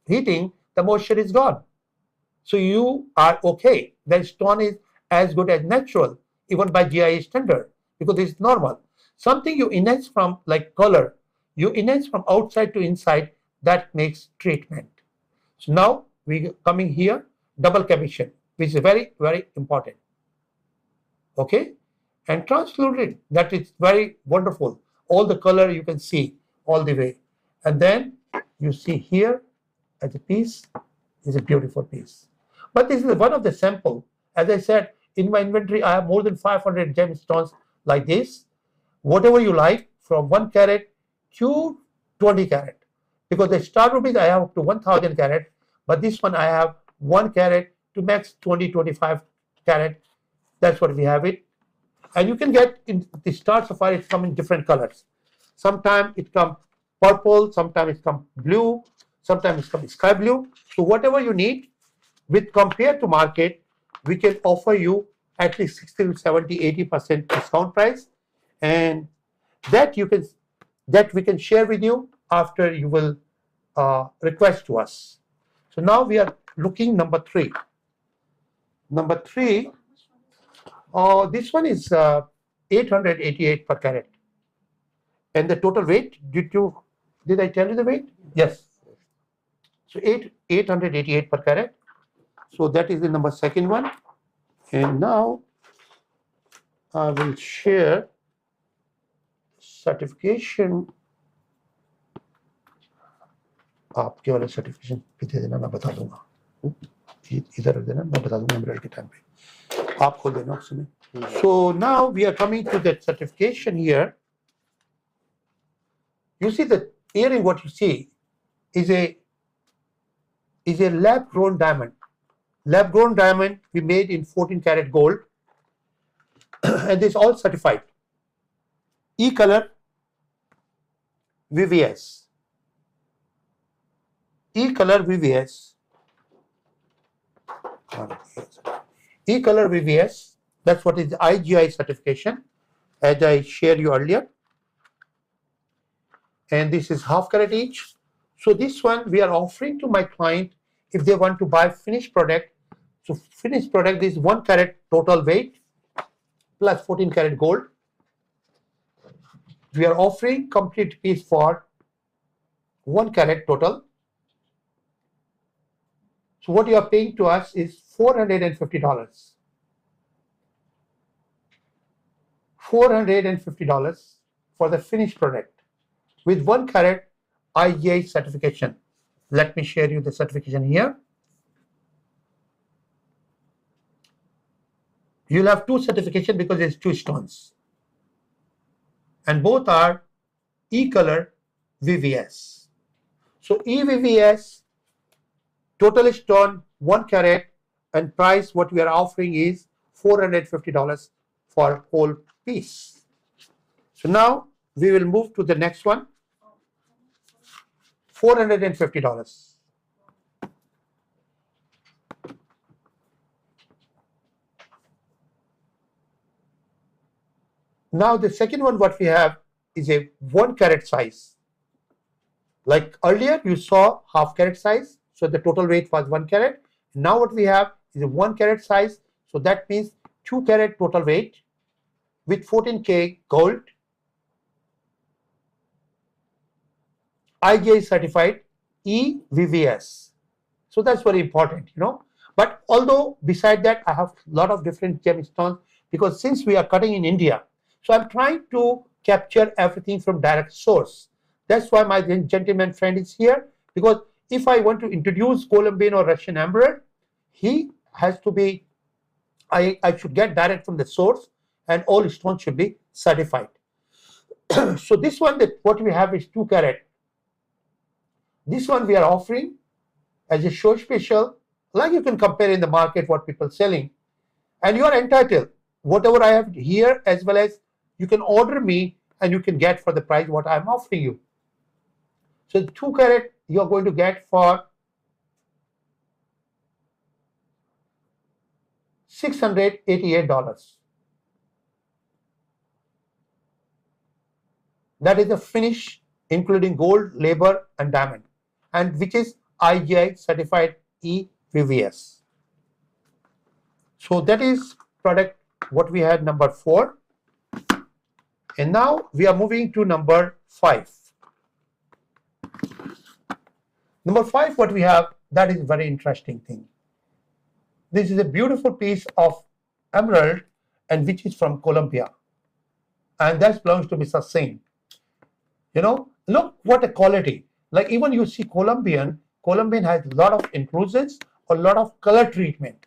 heating, the moisture is gone. So you are okay. The stone is as good as natural, even by GIA standard, because it's normal. Something you enhance from, like color, you enhance from outside to inside, that makes treatment. So now we coming here, double cavation, which is very, very important. Okay, and translucent, that is very wonderful. All the color you can see all the way. And then you see here as a piece is a beautiful piece. But this is one of the sample. As I said, in my inventory, I have more than 500 gemstones like this. Whatever you like, from 1 carat to 20 carat. Because the star rubies I have up to 1000 carat, but this one I have 1 carat to max 20-25 carat. That's what we have it. And you can get in the star sapphire, it comes in different colors. Sometimes it comes purple, sometimes it comes blue, sometimes it comes sky blue. So whatever you need, with compared to market, we can offer you at least 60 to 70, 80% discount price, and that we can share with you after you will request to us. So now we are looking number 3. Number 3, this one is 888 per carat. And the total weight, did I tell you the weight? Yes. So 888 per carat. So that is the number 2nd one. And now I will share certification. आपके वाले certification भी दे देना, मैं बता दूंगा. इधर रख देना, मैं बता दूंगा एमरल्ड के टाइम पे. आप खोल देना उसमें. So now we are coming to that certification here. You see the earring, what you see is a lab grown diamond. Lab grown diamond we made in 14 karat gold. And this all certified. E color VVS. E color VVS. E color VVS. That's what is the IGI certification, as I shared you earlier. And this is half carat each. So this one we are offering to my client if they want to buy finished product. So finished product is 1 carat total weight plus 14 karat gold. We are offering complete piece for 1 carat total. So what you are paying to us is $450. $450 for the finished product with 1 carat IGI certification. Let me share you the certification here. You'll have 2 certifications because there's 2 stones. And both are E color VVS. So EVVS, total stone 1 carat, and price what we are offering is $450 for whole piece. So now we will move to the next one. $450. Now the second one what we have is a 1 carat size. Like earlier you saw half carat size, so the total weight was 1 carat. Now what we have is a 1 carat size, so that means 2 carat total weight with 14K gold, IGI certified EVVS. So that's very important, you know. But although beside that I have a lot of different gemstones, because since we are cutting in India, so I'm trying to capture everything from direct source. That's why my gentleman friend is here, because if I want to introduce Colombian or Russian emerald, he has to be, I should get direct from the source, and all stones should be certified. So this one, that what we have is 2 carat. This one we are offering as a show special, like you can compare in the market what people selling, and you are entitled whatever I have here, as well as you can order me and you can get for the price what I'm offering you. So 2 carat you are going to get for $688. That is the finish including gold, labor and diamond, and which is IGI certified EVVS. So that is product what we had number 4. And now we are moving to number 5. Number 5 what we have, that is very interesting thing. This is a beautiful piece of emerald, and which is from Colombia, and that belongs to Mr. Singh. You know, look what a quality. Like even you see Colombian has a lot of inclusions, a lot of color treatment.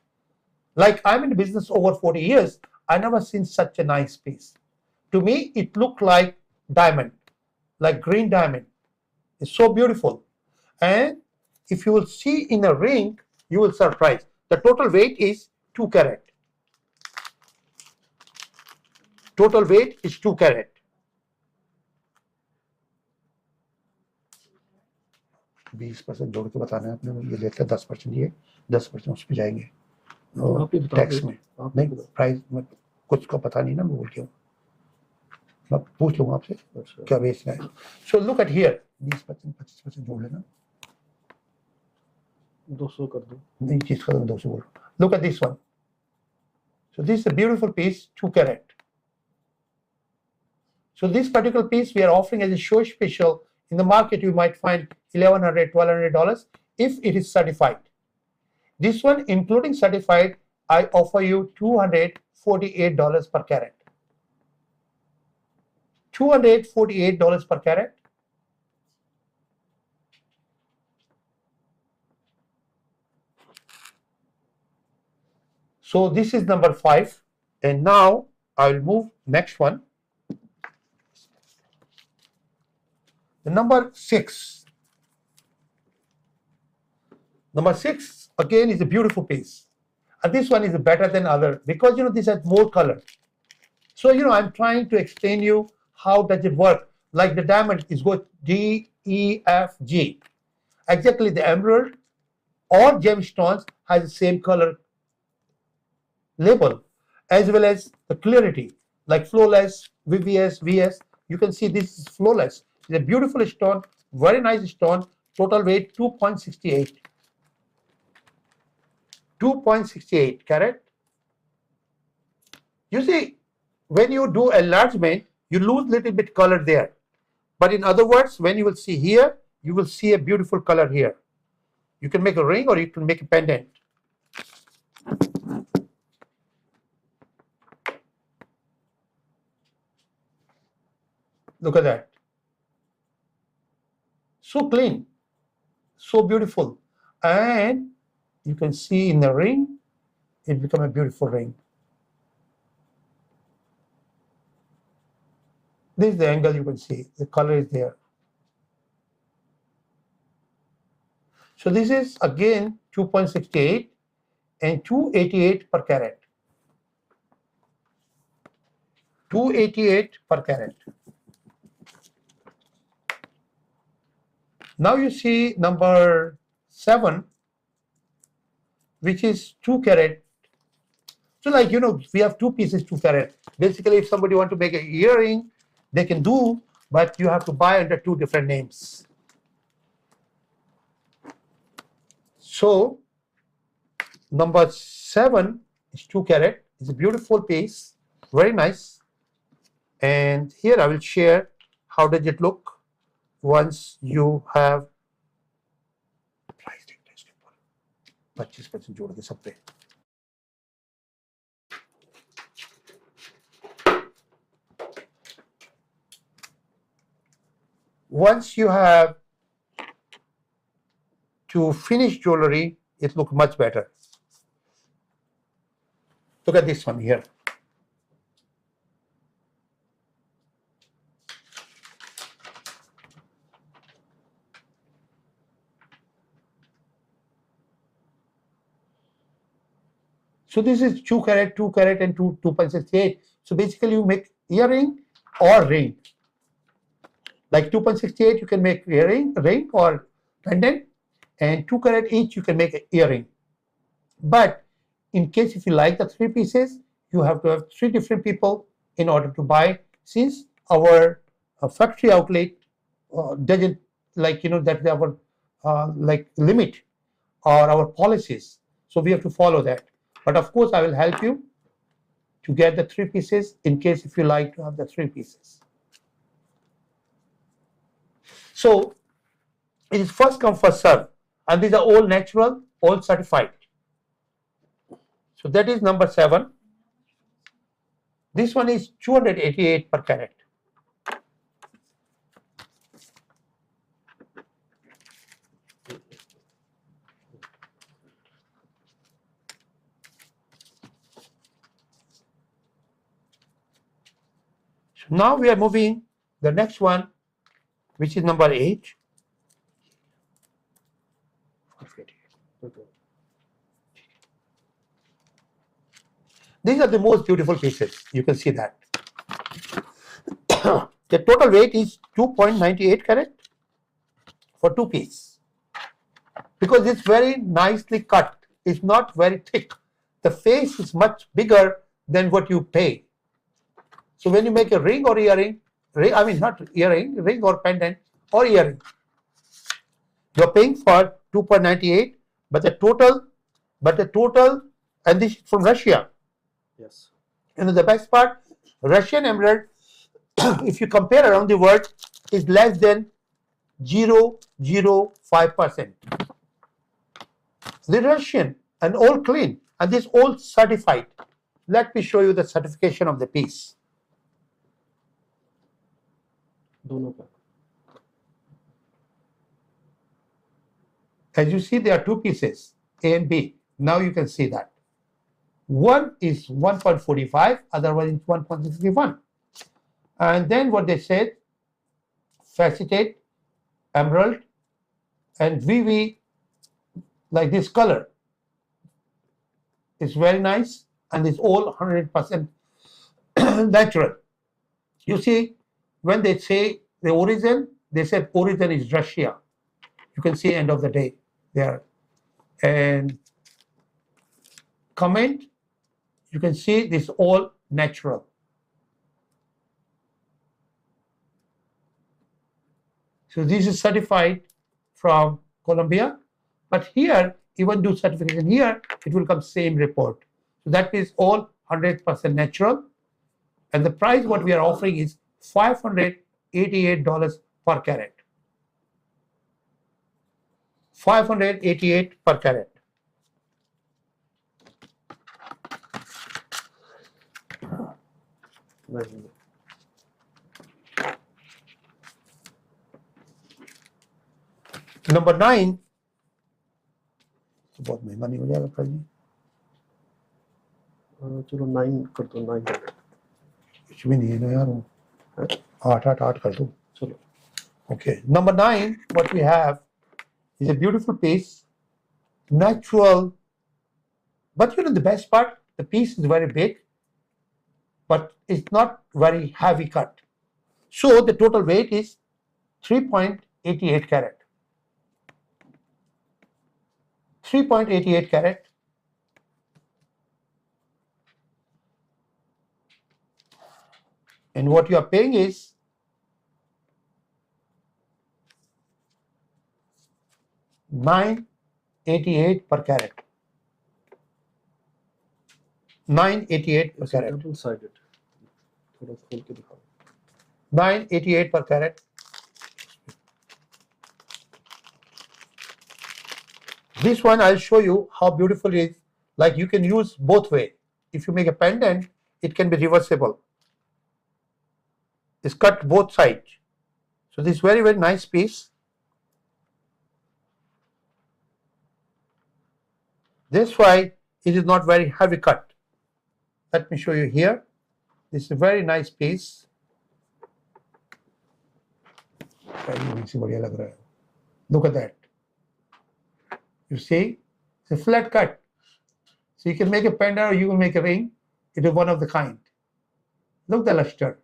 Like I'm in the business over 40 years, I never seen such a nice piece. To me, it looked like diamond, like green diamond. It's so beautiful. And if you will see in a ring, you will surprise. The total weight is 2 carat. Total weight is 2 carat. %20 जोड़ के बताना है आपने, ये लेते हैं 10%, ये 10% उस पे जाएंगे टैक्स में, नहीं प्राइस में कुछ का पता नहीं ना, मैं बोल के मैं पूछ लूंगा आपसे क्या बेचना है. सो लुक एट हियर, 20% 25% जोड़ लेना. 200 कर दो. नहीं, चीज का 200 बोलो. Look at this one. So this is a beautiful piece, 2 carat. So this particular piece we are offering as a show special. In the market you might find $1,100, $1,200 if it is certified. This one, including certified, I offer you $248 per carat. $248 per carat. So this is number 5, and now I will move next one. The number 6. Number 6 again is a beautiful piece, and this one is better than other because this has more color. So I'm trying to explain you how does it work. Like the diamond is got D, E, F, G. Exactly, the emerald or gemstones has the same color label, as well as the clarity, like flawless, VVS, VS. You can see this is flawless. It's a beautiful stone, very nice stone. Total weight 2.68. 2.68 carat. You see, when you do enlargement, you lose little bit color there. But in other words, when you will see here, you will see a beautiful color here. You can make a ring or you can make a pendant. Look at that. So clean, so beautiful. And you can see in the ring, it become a beautiful ring. This is the angle you can see. The color is there. So this is again 2.68 and 288 per carat. 288 per carat. Now you see number 7, which is 2 carat. So like, we have 2 pieces, 2 carat. Basically, if somebody want to make an earring, they can do, but you have to buy under 2 different names. So number 7 is 2 carat. It's a beautiful piece, very nice. And here I will share how does it look once you have price tag 25% जोड़ के सब पे. Once you have to finish jewelry, it looks much better. Look at this one here. So this is 2 carat, 2 carat, and 2.68. So basically, you make earring or ring. Like 2.68, you can make earring, ring, or pendant, and 2 carat each, you can make an earring. But in case if you like the 3 pieces, you have to have 3 different people in order to buy. Since our factory outlet doesn't that our like limit or our policies, so we have to follow that. But of course, I will help you to get the 3 pieces in case if you like to have the 3 pieces. So it is first come, first serve, and these are all natural, all certified. So that is number 7. This one is 288 per carat. So now we are moving the next one, which is number 8. These are the most beautiful pieces. You can see that. The total weight is 2.98 carat for 2 pieces. Because it's very nicely cut. It's not very thick. The face is much bigger than what you pay. So when you make a ring or earring, not earring, ring or pendant or earring, you're paying for 2.98, but the total, and this is from Russia. Yes. And the best part, Russian emerald, if you compare around the world, is less than 0.05%. The Russian and all clean, and this all certified. Let me show you the certification of the piece. दोनों का. As you see, there are two pieces, A and B. Now you can see that. One is 1.45, other one is 1.61. And then what they said, faceted, emerald, and VV, like this color. It's very nice, and it's all 100% natural. You see, when they say the origin, they said origin is Russia. You can see end of the day there. And comment, you can see this all natural. So this is certified from Colombia, but here, even do certification here, it will come same report. So that is all 100% natural. And the price what we are offering is $588 per carat. 588 per carat. नहीं. Number 9, तो बहुत महंगा नहीं हो जाएगा price में? चलो 9 कर दो. 9 कुछ भी नहीं है ना यार वो. 8 कर दो. चलो. Okay. Number 9, what we have is a beautiful piece, natural. But you know the best part, the piece is very big, but it's not very heavy cut. So the total weight is 3.88 carat. 3.88 carat. And what you are paying is $988 per carat. 988 per carat. Double sided. थोड़ा खोल के दिखाओ. 988 per carat. This one I'll show you how beautiful it is. Like you can use both way. If you make a pendant, it can be reversible. It's cut both sides. So this very, very nice piece. That's why it is not very heavy cut. Let me show you here. This is a very nice piece. Look at that. You see, it's a flat cut. So you can make a pendant or you can make a ring. It is one of the kind. Look at the luster.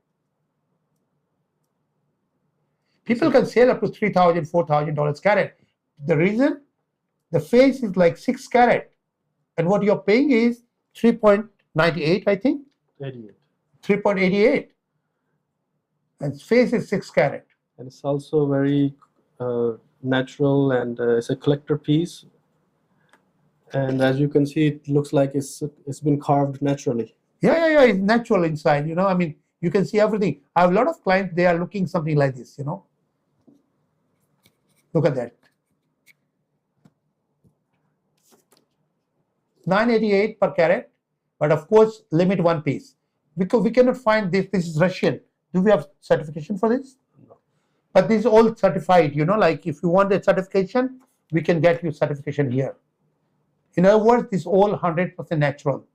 People can sell up to $3,000, $4,000 carat. The reason, the face is like 6 carat. And what you're paying is 3.98, I think. 88. 3.88. And face is 6 carat. And it's also very natural, and it's a collector piece. And as you can see, it looks like it's been carved naturally. Yeah. It's natural inside, you know. I mean, you can see everything. I have a lot of clients, they are looking something like this, you know. Look at that. 988 per carat, but of course, limit one piece. Because we cannot find this. This is Russian. Do we have certification for this? No. But this is all certified, you know, like if you want a certification, we can get you certification here. In other words, this is all 100% natural.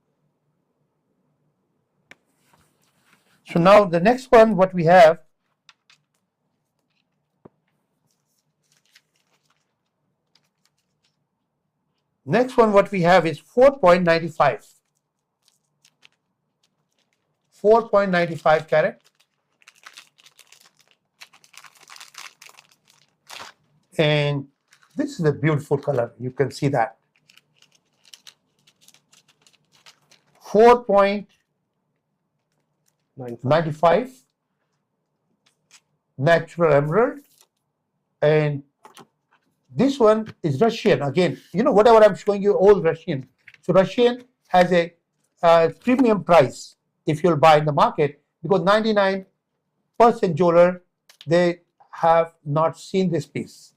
So now the next one, what we have, is 4.95. 4.95 carat. And this is a beautiful color. You can see that. 4.95 natural emerald, and This one is Russian. Again, you know, whatever I'm showing you, all Russian. So Russian has a premium price if you'll buy in the market, because 99% jeweler, they have not seen this piece.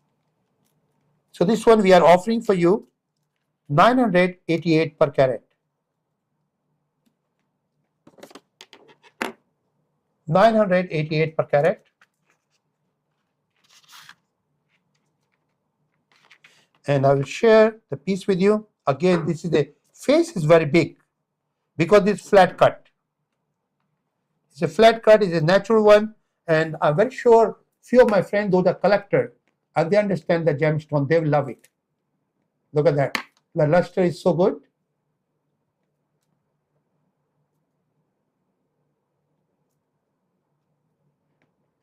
So this one we are offering for you 988 per carat. 988 per carat. And I will share the piece with you. Again, this is the face is very big because it's flat cut. It's a flat cut, it's a natural one, and I'm very sure few of my friends, those are collectors, and they understand the gemstone, they will love it. Look at that. The luster is so good.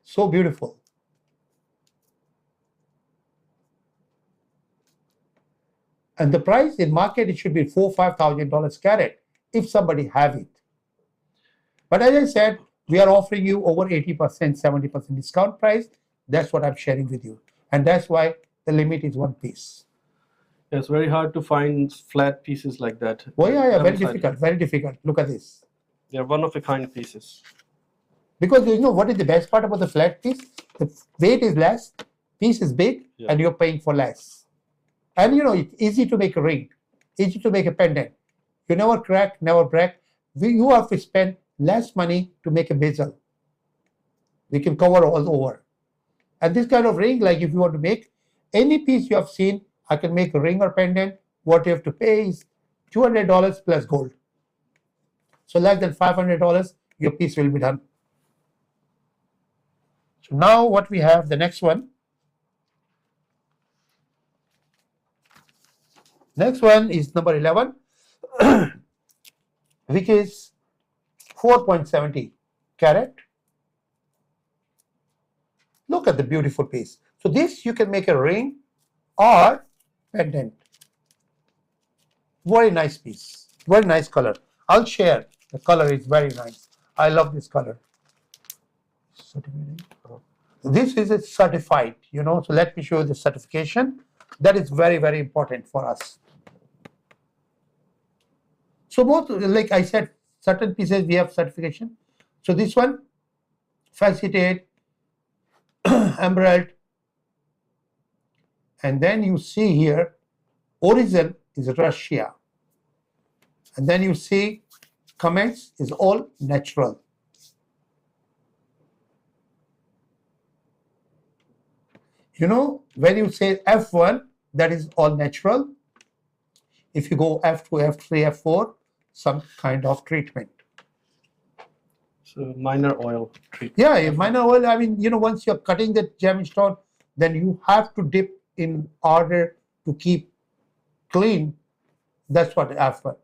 So beautiful. And the price in market, it should be $4,000-$5,000 carat if somebody have it. But as I said, we are offering you over 80%, 70% discount price. That's what I'm sharing with you. And that's why the limit is one piece. It's very hard to find flat pieces like that. Oh yeah, very difficult, very difficult. Look at this. They're one of a kind pieces. Because you know what is the best part about the flat piece? The weight is less, piece is big, Yeah. and you're paying for less. And you know, it's easy to make a ring, easy to make a pendant. You never crack, never break. You have to spend less money to make a bezel. We can cover all over. And this kind of ring, like if you want to make any piece you have seen, I can make a ring or pendant. What you have to pay is $200 plus gold. So less than $500, your piece will be done. So now what we have, the next one. Next one is number 11, which is 4.70 carat. Look at the beautiful piece. So this you can make a ring or pendant. Very nice piece, very nice color. I'll share. The color is very nice. I love this color. This is a certified, you know, so let me show you the certification. That is very, very important for us. So both, like I said, certain pieces we have certification. So this one, faceted, emerald, and then you see here, origin is Russia. And then you see comments is all natural. You know, when you say F1, that is all natural. If you go F2, F3, F4, some kind of treatment. So minor oil treatment. Yeah, minor oil, I mean, you know, once you're cutting the gemstone, then you have to dip in order to keep clean. That's what F1.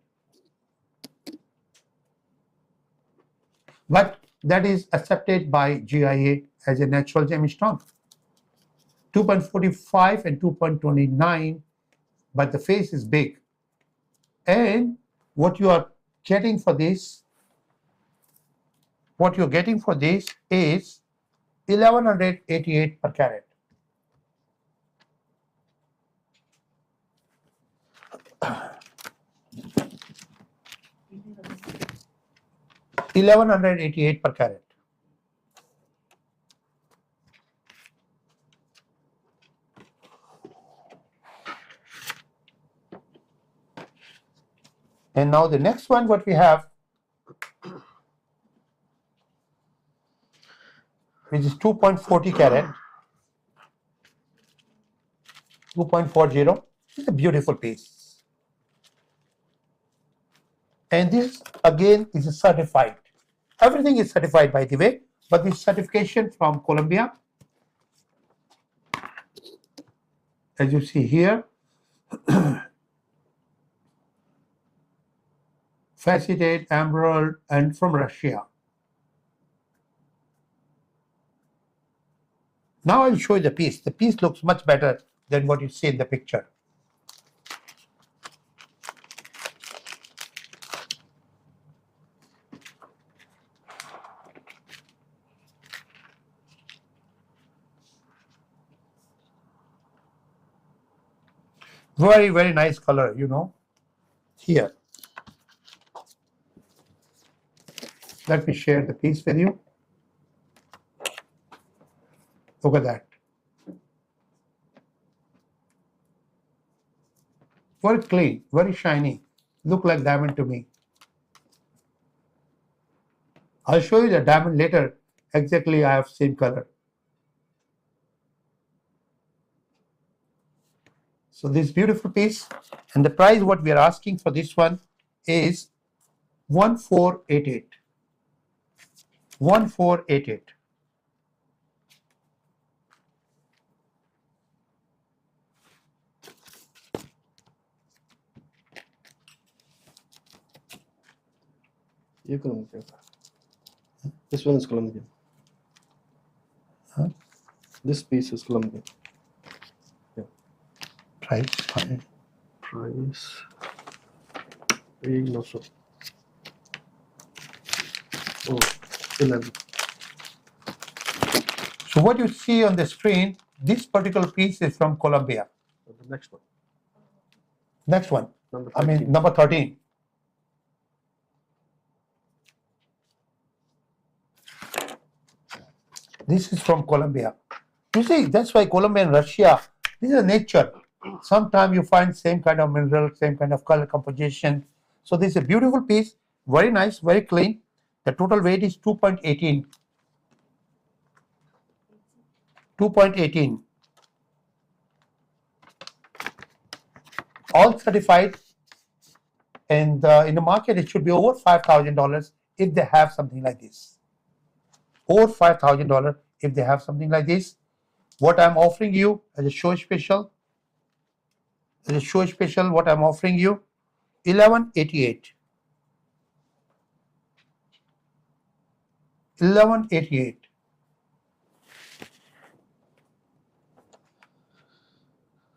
But that is accepted by GIA as a natural gemstone. 2.45 and 2.29, but the face is big. And what you are getting for this, what you're getting for this is 1188 per carat. $1,188 per carat. And now the next one, what we have, which is 2.40 carat, 2.40. It's a beautiful piece. And this again is a certified. Everything is certified, by the way, but this certification from Colombia, as you see here, faceted, emerald, and from Russia. Now I'll show you the piece. The piece looks much better than what you see in the picture. Very, very nice color, you know. Here. Let me share the piece with you. Look at that. Very clean, very shiny. Look like diamond to me. I'll show you the diamond later. Exactly, I have same color. So this beautiful piece, and the price what we are asking for this one is 1488. 1488. ये Colombian. This one is Colombian. Huh? This piece is Colombian. Price fine. Price. No, so. Oh, 11. So what you see on the screen, this particular piece is from Colombia. The next one. Next one. Number I mean 13. number 13. This is from Colombia. You see, that's why Colombia and Russia, this is nature. Sometimes you find same kind of mineral, same kind of color composition. So this is a beautiful piece, very nice, very clean. The total weight is 2.18. 2.18. All certified, and in the market it should be over $5,000 if they have something like this. Over $5,000 if they have something like this. What I'm offering you as a show special, what I'm offering you, 1188. 1188.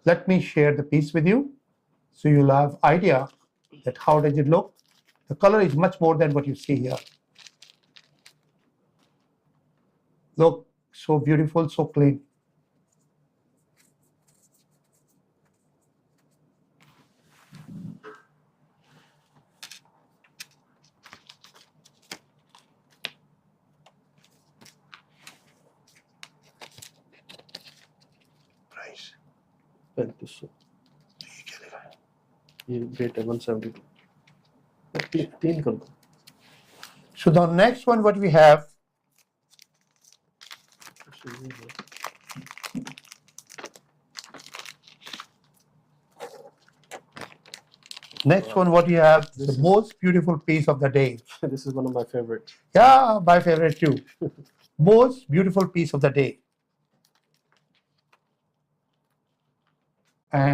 Let me share the piece with you so you'll have idea that how does it look. The color is much more than what you see here. Look, so beautiful, so clean. Price. Thank you, so. ये rate है 172. 3 कर दो. So the next one what we have, next one what you have, the most beautiful piece of the day. This is one of my favorites. Yeah, my favorite too. Most beautiful piece of the day. And